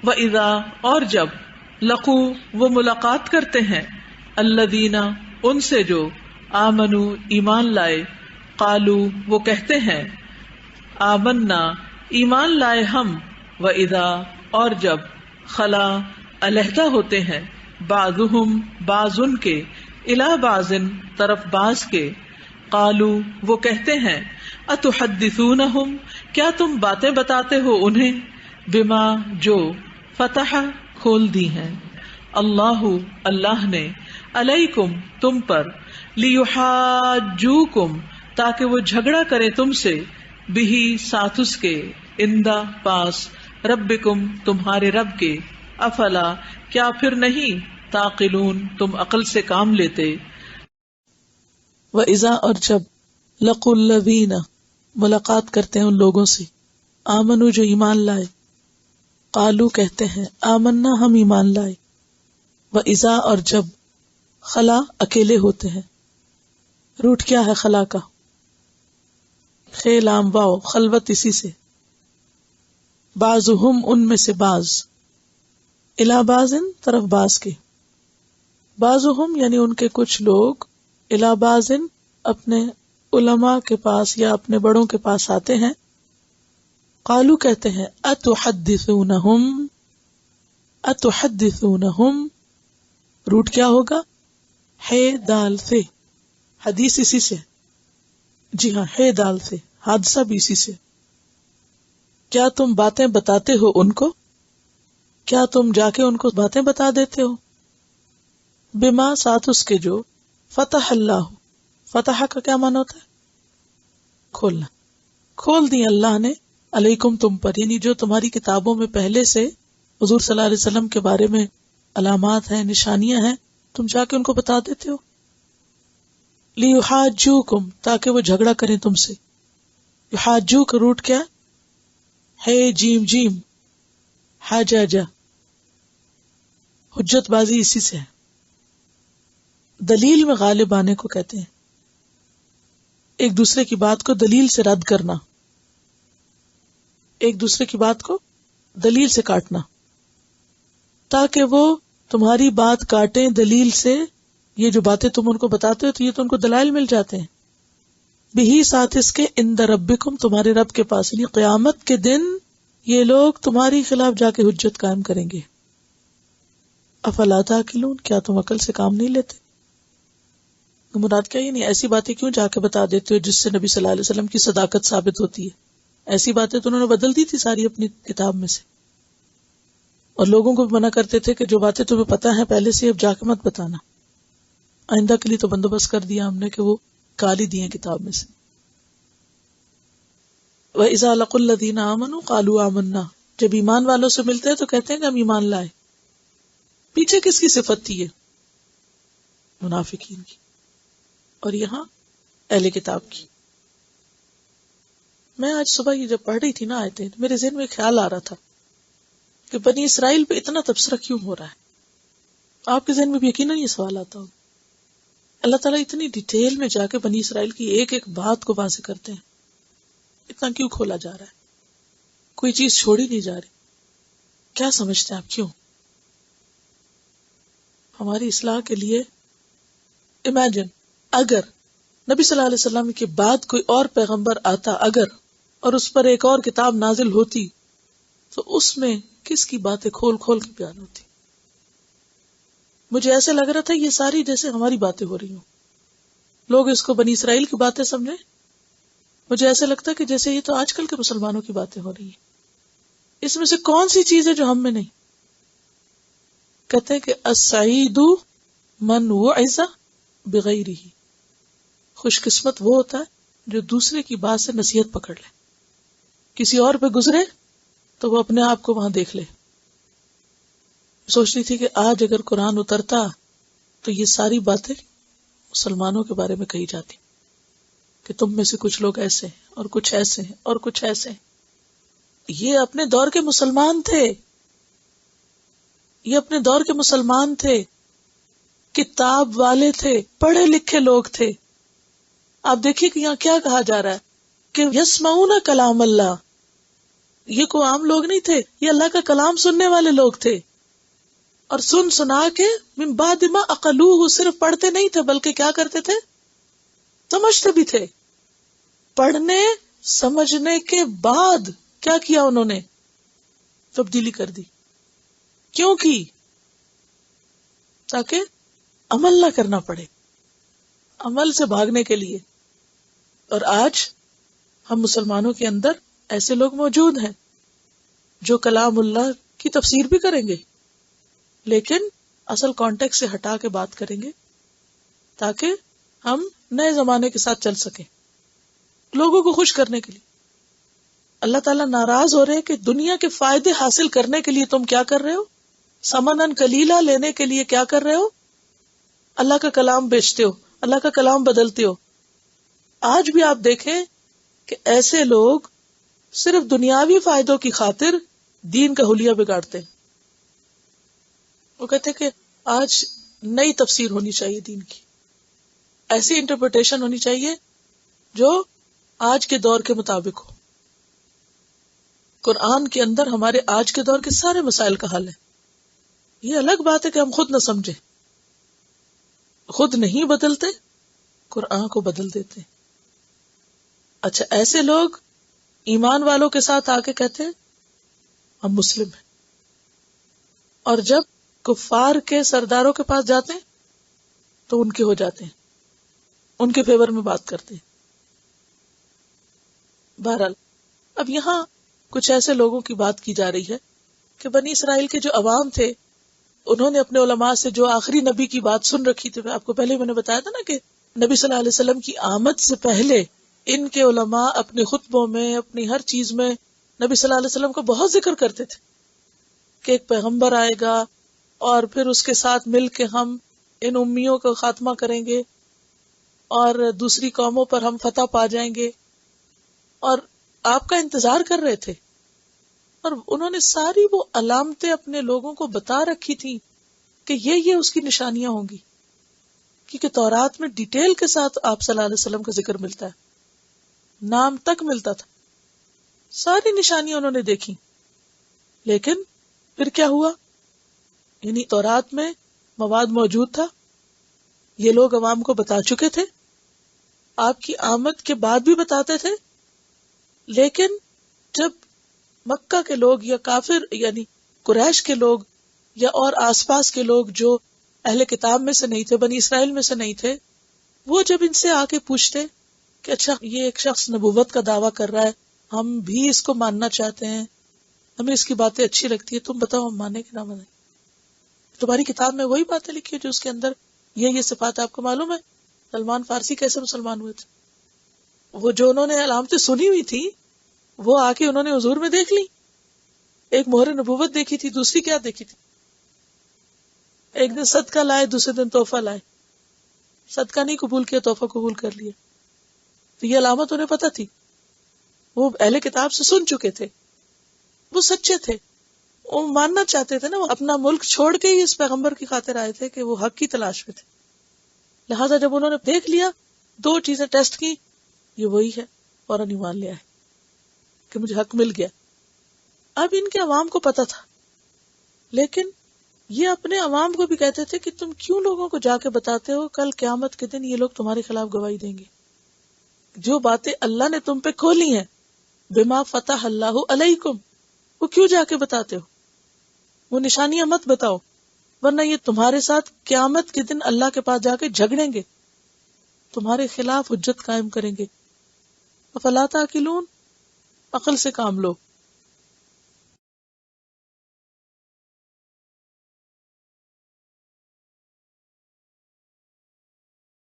وَإِذَا اور جب لقو وہ ملاقات کرتے ہیں الذین ان سے جو آمنو ایمان لائے قالو وہ کہتے ہیں آمنا ایمان لائے ہم وَإِذَا اور جب خلا علیحدہ ہوتے ہیں بعضهم بعض ان کے الی بعض طرف بعض کے قالو وہ کہتے ہیں اتحدثونہم کیا تم باتیں بتاتے ہو انہیں بما جو فتح کھول دی ہیں اللہ اللہ نے علیکم تم پر لیحاجوکم تاکہ وہ جھگڑا کرے تم سے بہی ساتھ اس کے اندہ پاس ربکم تمہارے رب کے افلا کیا پھر نہیں تعقلون تم عقل سے کام لیتے وَإِذَا اور جب لقوا الذین ملاقات کرتے ہیں ان لوگوں سے آمنو جو ایمان لائے قالو کہتے ہیں آمنا ہم ایمان لائے وَإِذَا اور جب خلا اکیلے ہوتے ہیں روٹ کیا ہے خلا کا خے لام واو خلوت اسی سے بعضهم ان میں سے بعض الی بعض طرف بعض کے بعضهم یعنی ان کے کچھ لوگ الی بعض اپنے علماء کے پاس یا اپنے بڑوں کے پاس آتے ہیں قالو کہتے ہیں اتحدثونہم روٹ کیا ہوگا ہے دال سے حدیث اسی سے جی ہاں ہے دال سے حادثہ بھی اسی سے کیا تم باتیں بتاتے ہو ان کو کیا تم جا کے ان کو باتیں بتا دیتے ہو بما ساتھ اس کے جو فتح اللہ فتح کا کیا معنی ہوتا ہے کھولنا کھول دی اللہ نے علیکم تم پر یعنی جو تمہاری کتابوں میں پہلے سے حضور صلی اللہ علیہ وسلم کے بارے میں علامات ہیں نشانیاں ہیں تم جا کے ان کو بتا دیتے ہو لیحاجوکم تاکہ وہ جھگڑا کریں تم سے یحاجو کا روٹ کیا ہے جیم جیم حاجاجا حجت بازی اسی سے ہے دلیل میں غالب آنے کو کہتے ہیں ایک دوسرے کی بات کو دلیل سے رد کرنا ایک دوسرے کی بات کو دلیل سے کاٹنا تاکہ وہ تمہاری بات کاٹیں دلیل سے یہ جو باتیں تم ان کو بتاتے ہو تو یہ تو ان کو دلائل مل جاتے ہیں بہی ساتھ اس کے عند ربکم تمہارے رب کے پاس یعنی قیامت کے دن یہ لوگ تمہاری خلاف جا کے حجت قائم کریں گے افلا تعقلون کیا تم عقل سے کام نہیں لیتے مراد کیا یہ نہیں ایسی باتیں کیوں جا کے بتا دیتے ہو جس سے نبی صلی اللہ علیہ وسلم کی صداقت ثابت ہوتی ہے ایسی باتیں تو انہوں نے بدل دی تھی ساری اپنی کتاب میں سے اور لوگوں کو بھی منع کرتے تھے کہ جو باتیں تمہیں پتا ہے پہلے سے اب جا کے مت بتانا آئندہ کے لیے تو بندوبست کر دیا ہم نے کہ وہ کالی دی ہیں کتاب میں سے وَإِذَا لَقُوا الَّذِينَ آمَنُوا قَالُوا آمَنَّا جب ایمان والوں سے ملتے ہیں تو کہتے ہیں کہ ہم ایمان لائے پیچھے کس کی صفت تھی یہ منافقین کی اور یہاں اہل کتاب کی میں آج صبح یہ جب پڑھ رہی تھی نا آیتیں میرے ذہن میں خیال آ رہا تھا کہ بنی اسرائیل پہ اتنا تبصرہ کیوں ہو رہا ہے آپ کے ذہن میں بھی یقیناً یہ سوال آتا ہوگا اللہ تعالیٰ اتنی ڈیٹیل میں جا کے بنی اسرائیل کی ایک ایک بات کو واضح کرتے ہیں اتنا کیوں کھولا جا رہا ہے کوئی چیز چھوڑی نہیں جا رہی کیا سمجھتے ہیں آپ کیوں ہماری اصلاح کے لیے امیجن اگر نبی صلی اللہ علیہ وسلم کے بعد کوئی اور پیغمبر آتا اگر اور اس پر ایک اور کتاب نازل ہوتی تو اس میں کس کی باتیں کھول کھول کے بیان ہوتی مجھے ایسے لگ رہا تھا یہ ساری جیسے ہماری باتیں ہو رہی ہوں لوگ اس کو بنی اسرائیل کی باتیں سمجھیں مجھے ایسا لگتا کہ جیسے یہ تو آج کل کے مسلمانوں کی باتیں ہو رہی ہیں اس میں سے کون سی چیز ہے جو ہم میں نہیں کہتے ہیں کہ السعید من وعظ بغیرہ خوش قسمت وہ ہوتا ہے جو دوسرے کی بات سے نصیحت پکڑ لے کسی اور پہ گزرے تو وہ اپنے آپ کو وہاں دیکھ لے سوچتی تھی کہ آج اگر قرآن اترتا تو یہ ساری باتیں مسلمانوں کے بارے میں کہی جاتی کہ تم میں سے کچھ لوگ ایسے ہیں اور کچھ ایسے ہیں اور کچھ ایسے ہیں یہ اپنے دور کے مسلمان تھے یہ اپنے دور کے مسلمان تھے کتاب والے تھے پڑھے لکھے لوگ تھے آپ دیکھیے کہ یہاں کیا کہا جا رہا ہے کہ یسمعون کلام اللہ یہ کوئی عام لوگ نہیں تھے، یہ اللہ کا کلام سننے والے لوگ تھے، اور سن سنا کے من بعد ما عقلوہ، صرف پڑھتے نہیں تھے بلکہ کیا کرتے تھے؟ سمجھتے بھی تھے. پڑھنے سمجھنے کے بعد کیا کیا انہوں نے؟ تبدیلی کر دی. کیوں کی؟ تاکہ عمل نہ کرنا پڑے، عمل سے بھاگنے کے لیے. اور آج ہم مسلمانوں کے اندر ایسے لوگ موجود ہیں جو کلام اللہ کی تفسیر بھی کریں گے لیکن اصل کانٹیکٹ سے ہٹا کے بات کریں گے تاکہ ہم نئے زمانے کے ساتھ چل سکیں، لوگوں کو خوش کرنے کے لیے. اللہ تعالیٰ ناراض ہو رہے ہیں کہ دنیا کے فائدے حاصل کرنے کے لیے تم کیا کر رہے ہو؟ سمنن کلیلہ لینے کے لیے کیا کر رہے ہو؟ اللہ کا کلام بیچتے ہو، اللہ کا کلام بدلتے ہو. آج بھی آپ دیکھیں کہ ایسے لوگ صرف دنیاوی فائدوں کی خاطر دین کا حلیہ بگاڑتے ہیں. وہ کہتے ہیں کہ آج نئی تفسیر ہونی چاہیے دین کی، ایسی انٹرپریٹیشن ہونی چاہیے جو آج کے دور کے مطابق ہو. قرآن کے اندر ہمارے آج کے دور کے سارے مسائل کا حل ہے. یہ الگ بات ہے کہ ہم خود نہ سمجھیں، خود نہیں بدلتے، قرآن کو بدل دیتے. اچھا، ایسے لوگ ایمان والوں کے ساتھ آ کے کہتے ہیں ہم مسلم ہیں، اور جب کفار کے سرداروں کے پاس جاتے ہیں تو ان کے ہو جاتے ہیں، ان کے فیور میں بات کرتے ہیں. بہرحال اب یہاں کچھ ایسے لوگوں کی بات کی جا رہی ہے کہ بنی اسرائیل کے جو عوام تھے انہوں نے اپنے علماء سے جو آخری نبی کی بات سن رکھی تھی. آپ کو پہلے میں نے بتایا تھا نا کہ نبی صلی اللہ علیہ وسلم کی آمد سے پہلے ان کے علماء اپنے خطبوں میں، اپنی ہر چیز میں نبی صلی اللہ علیہ وسلم کا بہت ذکر کرتے تھے کہ ایک پیغمبر آئے گا اور پھر اس کے ساتھ مل کے ہم ان امیوں کا خاتمہ کریں گے اور دوسری قوموں پر ہم فتح پا جائیں گے. اور آپ کا انتظار کر رہے تھے، اور انہوں نے ساری وہ علامتیں اپنے لوگوں کو بتا رکھی تھی کہ یہ اس کی نشانیاں ہوں گی، کیونکہ تورات میں ڈیٹیل کے ساتھ آپ صلی اللہ علیہ وسلم کا ذکر ملتا ہے، نام تک ملتا تھا، ساری نشانیاں انہوں نے دیکھی. لیکن پھر کیا ہوا؟ یعنی تورات میں مواد موجود تھا، یہ لوگ عوام کو بتا چکے تھے، آپ کی آمد کے بعد بھی بتاتے تھے. لیکن جب مکہ کے لوگ یا کافر یعنی قریش کے لوگ یا اور آس پاس کے لوگ جو اہل کتاب میں سے نہیں تھے، بنی اسرائیل میں سے نہیں تھے، وہ جب ان سے آ کے پوچھتے کہ اچھا یہ ایک شخص نبوت کا دعویٰ کر رہا ہے، ہم بھی اس کو ماننا چاہتے ہیں، ہمیں اس کی باتیں اچھی لگتی ہے، تم بتاؤ ہم مانے کہ نہ مانے. تمہاری کتاب میں وہی باتیں لکھی جو اس کے اندر یہ صفات. آپ کو معلوم ہے سلمان فارسی کیسے مسلمان ہوئے تھے؟ وہ جو انہوں نے علامتیں سنی ہوئی تھی وہ آ کے انہوں نے حضور میں دیکھ لی. ایک مہر نبوت دیکھی تھی، دوسری کیا دیکھی تھی؟ ایک دن صدقہ لائے، دوسرے دن تحفہ لائے. صدقہ نہیں قبول کیا، تحفہ قبول کر لیا. تو یہ علامت انہیں پتہ تھی، وہ اہل کتاب سے سن چکے تھے، وہ سچے تھے، وہ ماننا چاہتے تھے نا، وہ اپنا ملک چھوڑ کے ہی اس پیغمبر کی خاطر آئے تھے کہ وہ حق کی تلاش میں تھے. لہذا جب انہوں نے دیکھ لیا، دو چیزیں ٹیسٹ کی، یہ وہی ہے، فوراً ایمان لے آئے کہ مجھے حق مل گیا. اب ان کے عوام کو پتا تھا، لیکن یہ اپنے عوام کو بھی کہتے تھے کہ تم کیوں لوگوں کو جا کے بتاتے ہو، کل قیامت کے دن یہ لوگ تمہارے خلاف گواہی دیں گے. جو باتیں اللہ نے تم پہ کھولی ہیں، بما فتح اللہ علیکم، وہ کیوں جا کے بتاتے ہو؟ وہ نشانیاں مت بتاؤ، ورنہ یہ تمہارے ساتھ قیامت کے دن اللہ کے پاس جا کے جھگڑیں گے، تمہارے خلاف حجت قائم کریں گے. افلا تعقلون، عقل سے کام لو.